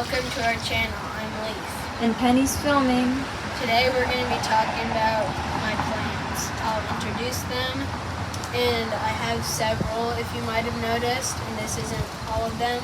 welcome to our channel. I'm Leaf. And Penny's filming. Today we're going to be talking about my plants. I'll introduce them, and I have several if you might have noticed, and this isn't all of them.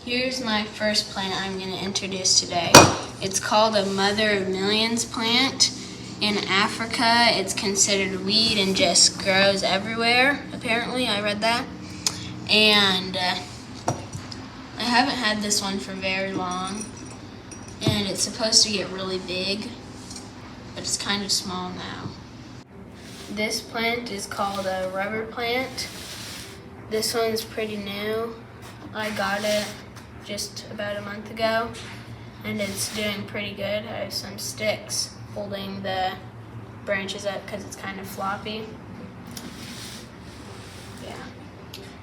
Here's my first plant I'm going to introduce today. It's called a mother of millions plant. In Africa, it's considered a weed and just grows everywhere, apparently. I read that. And I haven't had this one for very long, and it's supposed to get really big, but it's kind of small now. This plant is called a rubber plant. This one's pretty new. I got it just about a month ago, and it's doing pretty good. I have some sticks holding the branches up because it's kind of floppy. Yeah.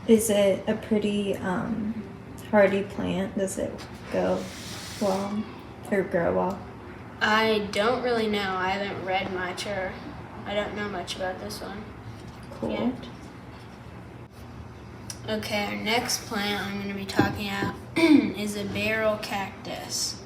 Is it a pretty hardy plant? Does it go well or grow well? I don't really know. I haven't read much, or I don't know much about this one. Cool. Yet. Okay, our next plant I'm going to be talking about is a barrel cactus.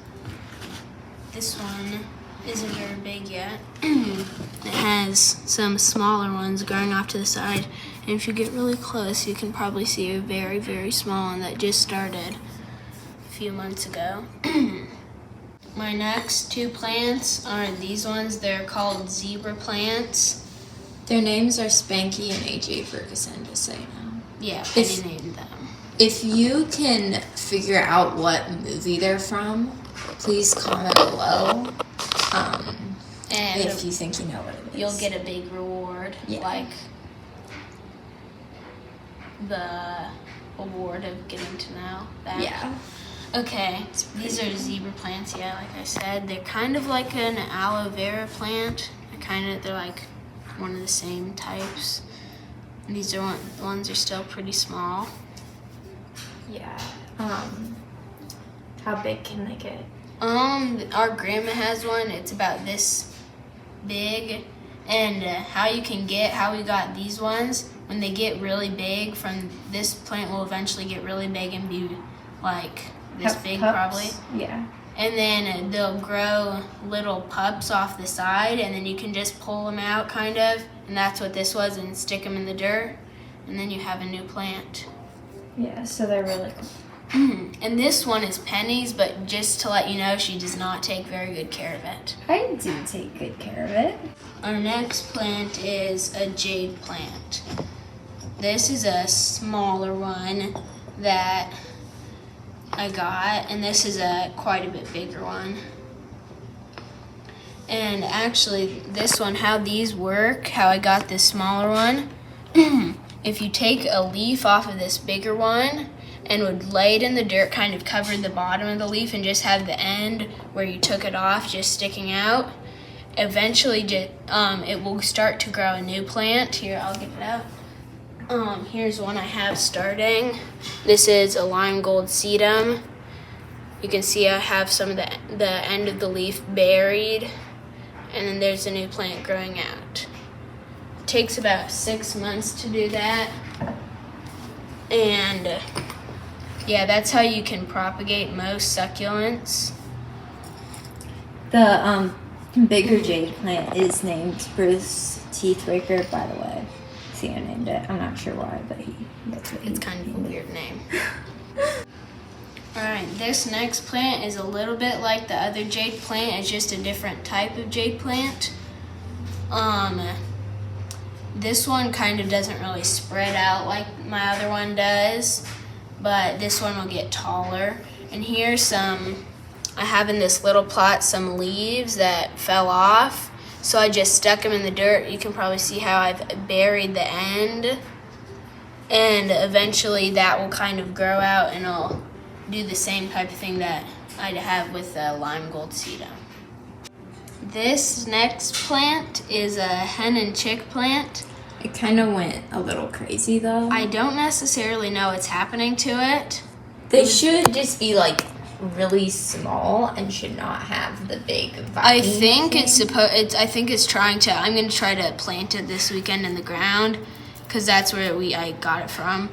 This one isn't very big yet. It has some smaller ones growing off to the side, and if you get really close, you can probably see a very, very small one that just started a few months ago. My next two plants are these ones. They're called zebra plants. Their names are Spanky and AJ Ferguson, just so you know. Yeah, Penny named them. If you can figure out what movie they're from, please comment below. And if you think you know what it is. You'll get a big reward, like the award of getting to know that. Yeah. Okay, these are zebra plants, yeah, like I said. They're kind of like an aloe vera plant. They're like one of the same types. And these are the ones are still pretty small. Yeah. How big can they get? Our grandma has one. It's about this big. And how we got these ones, when they get really big, from this plant will eventually get really big and be like this Have big, pups? probably. Yeah. And then they'll grow little pups off the side, and then you can just pull them out, kind of. And that's what this was, and stick them in the dirt, and then you have a new plant. Yeah, so they're really cool. And this one is Penny's, but just to let you know, she does not take very good care of it. I do take good care of it. Our next plant is a jade plant. This is a smaller one that I got, and this is quite a bit bigger one. And actually, this one, how these work, how I got this smaller one, if you take a leaf off of this bigger one and would lay it in the dirt, kind of cover the bottom of the leaf and just have the end where you took it off just sticking out, eventually it will start to grow a new plant. Here, I'll get it out. Here's one I have starting. This is a lime gold sedum. You can see I have some of the end of the leaf buried, and then there's a new plant growing out. It takes about 6 months to do that, and yeah, that's how you can propagate most succulents. The bigger jade plant is named Bruce Teethwaker, by the way. See, I named it. I'm not sure why, but It's kind of a weird name. Alright, this next plant is a little bit like the other jade plant. It's just a different type of jade plant. This one kind of doesn't really spread out like my other one does, but this one will get taller. And here's I have in this little plot some leaves that fell off. So I just stuck them in the dirt. You can probably see how I've buried the end. And eventually that will kind of grow out, and it'll do the same type of thing that I'd have with the lime gold sedum. This next plant is a hen and chick plant. It kind of went a little crazy, though. I don't necessarily know what's happening to it. They should just be like really small and should not have the big vine. I think it's trying to. I'm going to try to plant it this weekend in the ground, because that's where I got it from.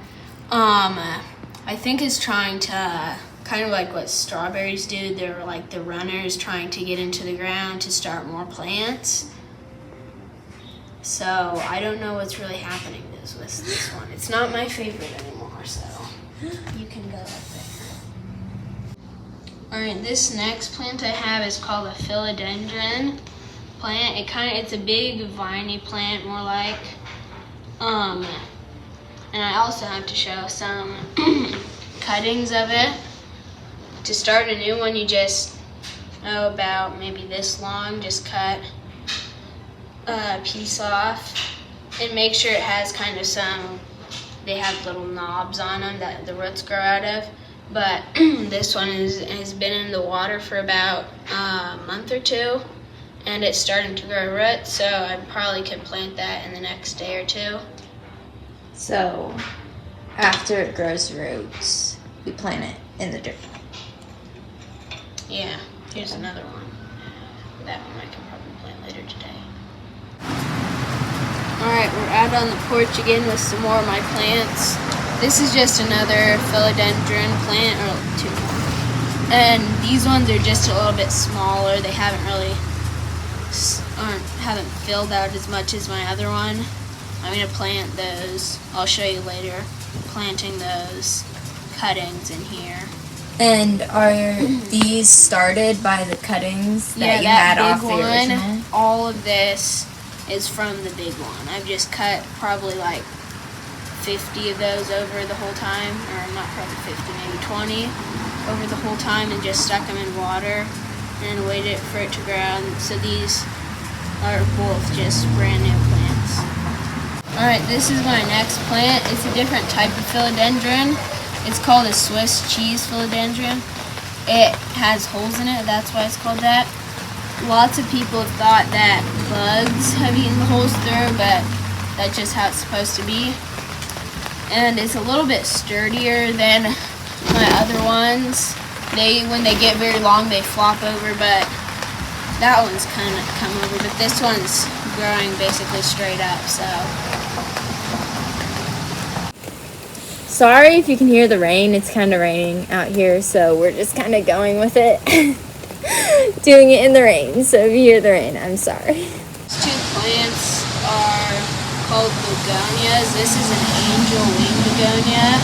I think it's trying to kind of like what strawberries do. They're like the runners trying to get into the ground to start more plants. So I don't know what's really happening with this one. It's not my favorite anymore, so you can go up there. Alright, this next plant I have is called a philodendron plant. It's a big viney plant, more like. And I also have to show some cuttings of it. To start a new one, you just about maybe this long, just cut a piece off and make sure it has kind of they have little knobs on them that the roots grow out of. But this one has been in the water for about a month or two, and it's starting to grow roots, so I probably could plant that in the next day or two. So after it grows roots, we plant it in the dirt. Yeah, here's another one. That one I can probably plant later today. Alright, we're out on the porch again with some more of my plants. This is just another philodendron plant, or two more. And these ones are just a little bit smaller. They haven't filled out as much as my other one. I'm going to plant those. I'll show you later. Planting those cuttings in here. And are these started by the cuttings that you had off the original? All of this is from the big one. I've just cut probably like 50 of those over the whole time, or not probably 50, maybe 20 over the whole time, and just stuck them in water and waited for it to grow. And so these are both just brand new plants. Alright, this is my next plant. It's a different type of philodendron. It's called a Swiss cheese philodendron. It has holes in it, that's why it's called that. Lots of people have thought that bugs have eaten the holes through, but that's just how it's supposed to be. And it's a little bit sturdier than my other ones. When they get very long, they flop over, but that one's kind of come over. But this one's growing basically straight up, so. Sorry if you can hear the rain. It's kind of raining out here, so we're just kind of going with it. Doing it in the rain, so if you hear the rain, I'm sorry. These two plants are called begonias. This is an angel wing begonia,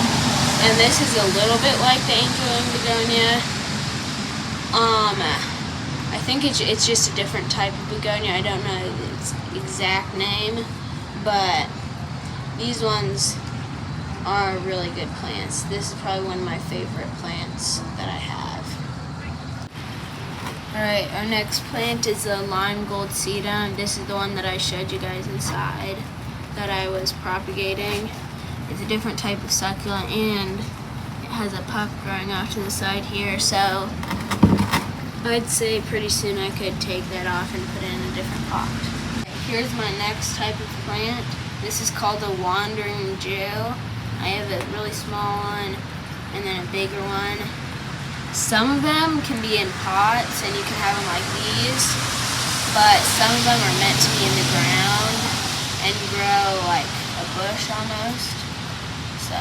and this is a little bit like the angel wing begonia. I think it's just a different type of begonia. I don't know its exact name, but these ones are really good plants. This is probably one of my favorite plants that I have. Alright, our next plant is a lime gold sedum. This is the one that I showed you guys inside that I was propagating. It's a different type of succulent, and it has a puck growing off to the side here, so I'd say pretty soon I could take that off and put it in a different pot. Here's my next type of plant. This is called a wandering Jew. I have a really small one and then a bigger one. Some of them can be in pots and you can have them like these, but some of them are meant to be in the ground and grow like a bush almost. So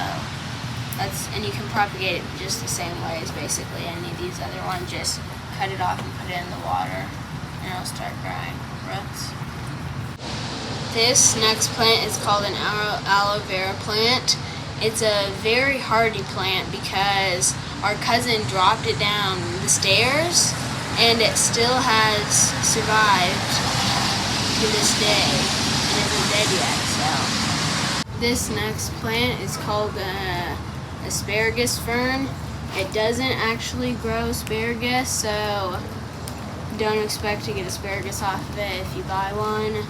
and you can propagate it just the same way as basically any of these other ones. Just cut it off and put it in the water and it'll start growing roots. This next plant is called an aloe vera plant. It's a very hardy plant because our cousin dropped it down the stairs and it still has survived to this day and isn't dead yet. So this next plant is called asparagus fern. It doesn't actually grow asparagus, so don't expect to get asparagus off of it if you buy one.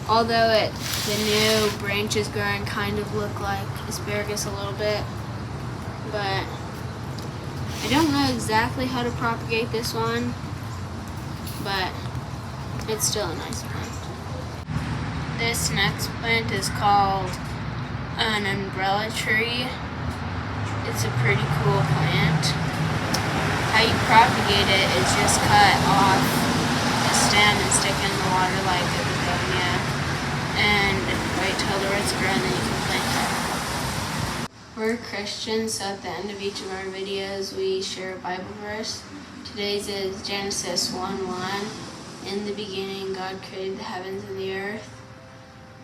Although the new branches growing kind of look like asparagus a little bit, but I don't know exactly how to propagate this one, but it's still a nice plant. This next plant is called an umbrella tree. It's a pretty cool plant. How you propagate it is just cut off the stem and stick it in the water like a begonia, and wait till the roots grow and then you can plant it. We're Christians, so at the end of each of our videos, we share a Bible verse. Today's is Genesis 1:1. In the beginning, God created the heavens and the earth.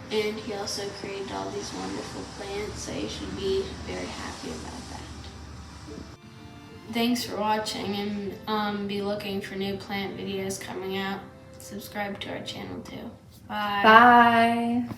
And he also created all these wonderful plants, so you should be very happy about that. Thanks for watching, and be looking for new plant videos coming out. Subscribe to our channel too. Bye. Bye.